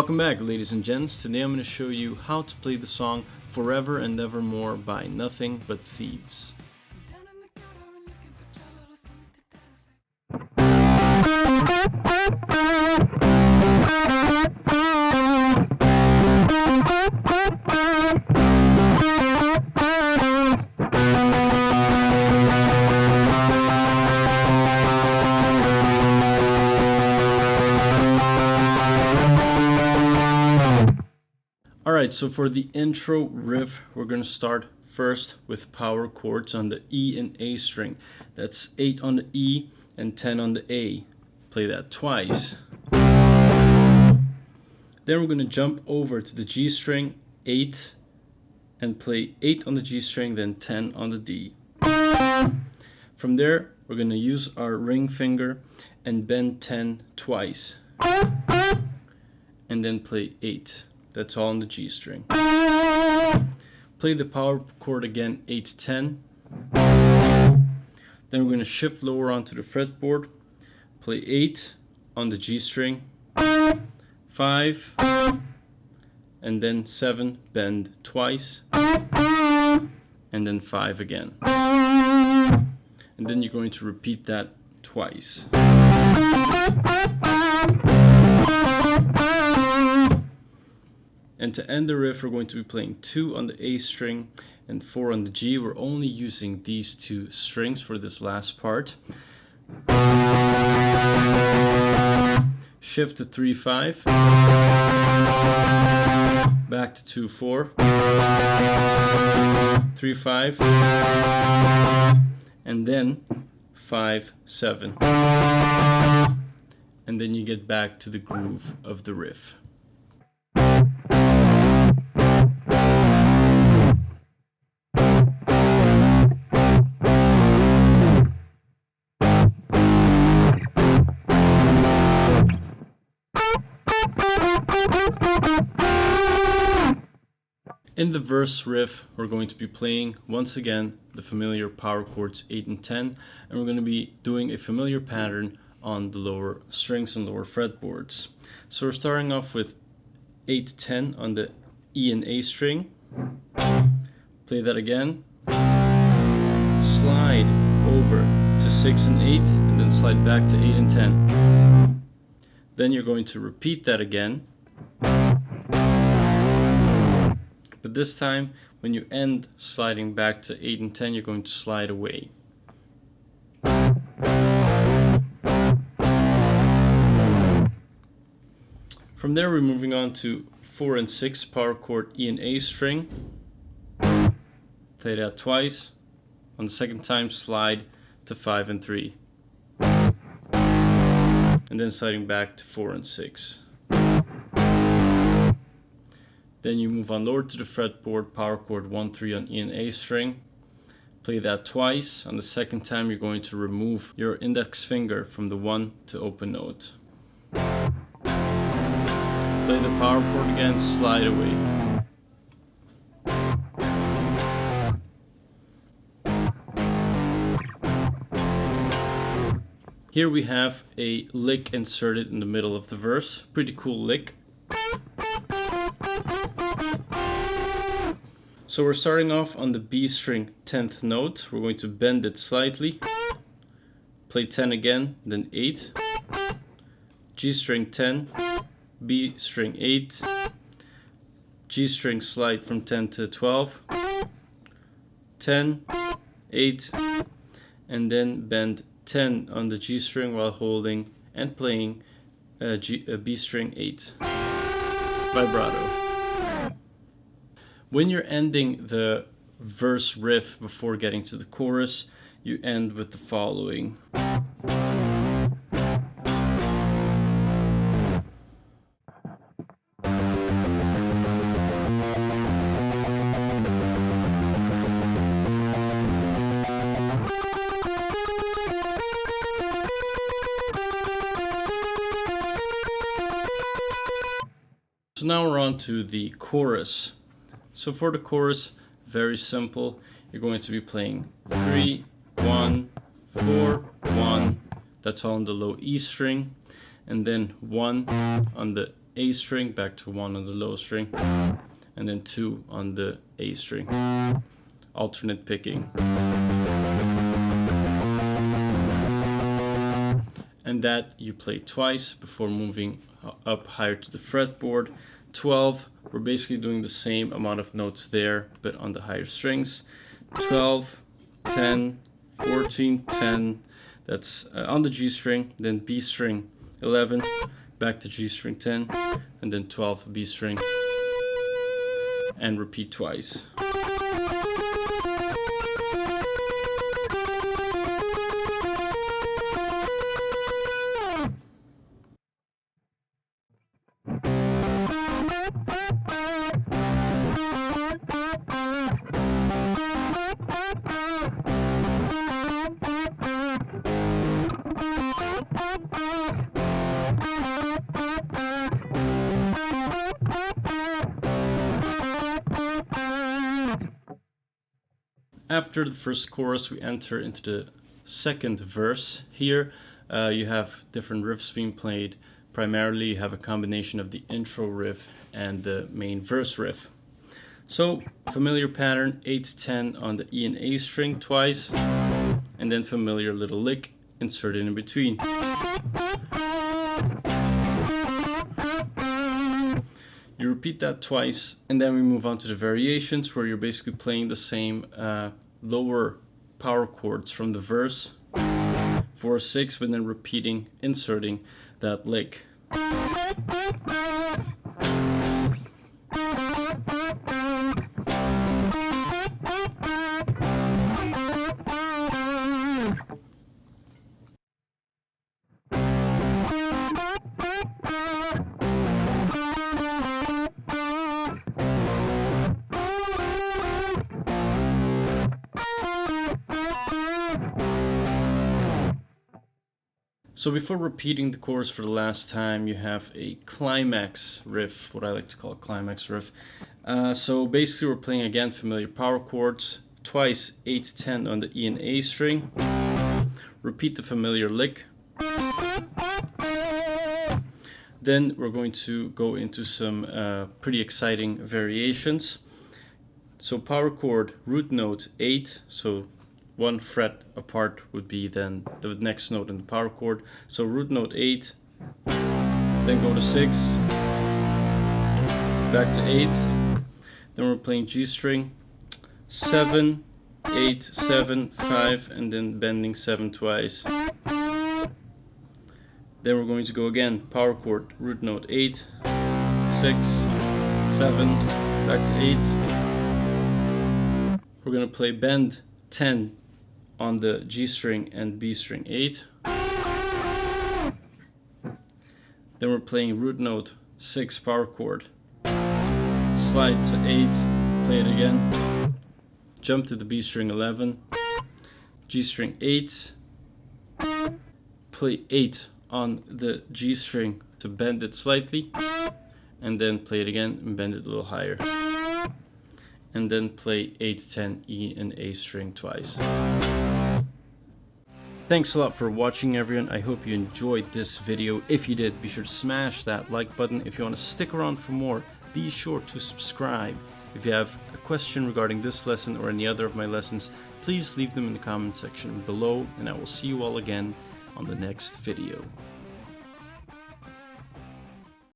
Welcome back, ladies and gents. Today I'm going to show you how to play the song Forever and Evermore by Nothing But Thieves. Alright, so for the intro riff, we're going to start first with power chords on the E and A string. That's 8 on the E and 10 on the A. Play that twice. Then we're going to jump over to the G string, 8, and play 8 on the G string, then 10 on the D. From there, we're going to use our ring finger and bend 10 twice. And then play 8. That's all on the G string. Play the power chord again, 8, 10. Then we're going to shift lower onto the fretboard. Play 8 on the G string, 5, and then 7, bend twice, and then 5 again. And then you're going to repeat that twice. And to end the riff, we're going to be playing 2 on the A string and 4 on the G. We're only using these 2 strings for this last part. Shift to 3, 5. Back to 2, 4. 3, 5. And then 5, 7. And then you get back to the groove of the riff. In the verse riff, we're going to be playing, once again, the familiar power chords 8 and 10, and we're going to be doing a familiar pattern on the lower strings and lower fretboards. So we're starting off with 8, 10 on the E and A string. Play that again. Slide over to 6 and 8, and then slide back to 8 and 10. Then you're going to repeat that again. But this time, when you end sliding back to 8 and 10, you're going to slide away. From there, we're moving on to 4 and 6, power chord E and A string. Play that twice. On the second time, slide to 5 and 3. And then sliding back to 4 and 6. Then you move on lower to the fretboard, power chord 1, 3 on E and A string. Play that twice. On the second time, you're going to remove your index finger from the 1 to open note. Play the power chord again, slide away. Here we have a lick inserted in the middle of the verse. Pretty cool lick. So we're starting off on the B string 10th note. We're going to bend it slightly. Play 10 again, then 8. G string 10, B string 8. G string slide from 10 to 12. 10, 8, and then bend 10 on the G string while holding and playing B string 8. Vibrato. When you're ending the verse riff before getting to the chorus, you end with the following. So now we're on to the chorus. So for the chorus, very simple. You're going to be playing 3, 1, 4, 1. That's all on the low E string. And then 1 on the A string, back to 1 on the low string, and then 2 on the A string. Alternate picking. And that you play twice before moving up higher to the fretboard. 12, we're basically doing the same amount of notes there, but on the higher strings. 12, 10, 14, 10, that's on the G string, then B string 11, back to G string 10, and then 12, B string, and repeat twice. After the first chorus, we enter into the second verse. Here you have different riffs being played. Primarily you have a combination of the intro riff and the main verse riff. So familiar pattern, 8-10 on the E and A string twice, and then familiar little lick inserted in between. You repeat that twice, and then we move on to the variations, where you're basically playing the same lower power chords from the verse, 4-6, but then repeating, inserting that lick. So before repeating the chorus for the last time, you have a climax riff, what I like to call a climax riff. So basically we're playing again familiar power chords, twice 8-10 on the E and A string, repeat the familiar lick. Then we're going to go into some pretty exciting variations. So power chord, root note 8, so 1 fret apart would be then the next note in the power chord. So root note 8, then go to 6, back to 8, then we're playing G string, 7, 8, 7, 5, and then bending 7 twice. Then we're going to go again, power chord, root note 8, 6, 7, back to 8. We're going to play bend 10 on the G string and B string 8. Then we're playing root note 6 power chord, slide to 8, play it again, jump to the B string 11, G string 8, play 8 on the G string to bend it slightly, and then play it again and bend it a little higher, and then play 8-10 E and A string twice. Thanks a lot for watching, everyone. I hope you enjoyed this video. If you did, be sure to smash that like button. If you want to stick around for more, be sure to subscribe. If you have a question regarding this lesson or any other of my lessons, please leave them in the comment section below, and I will see you all again on the next video.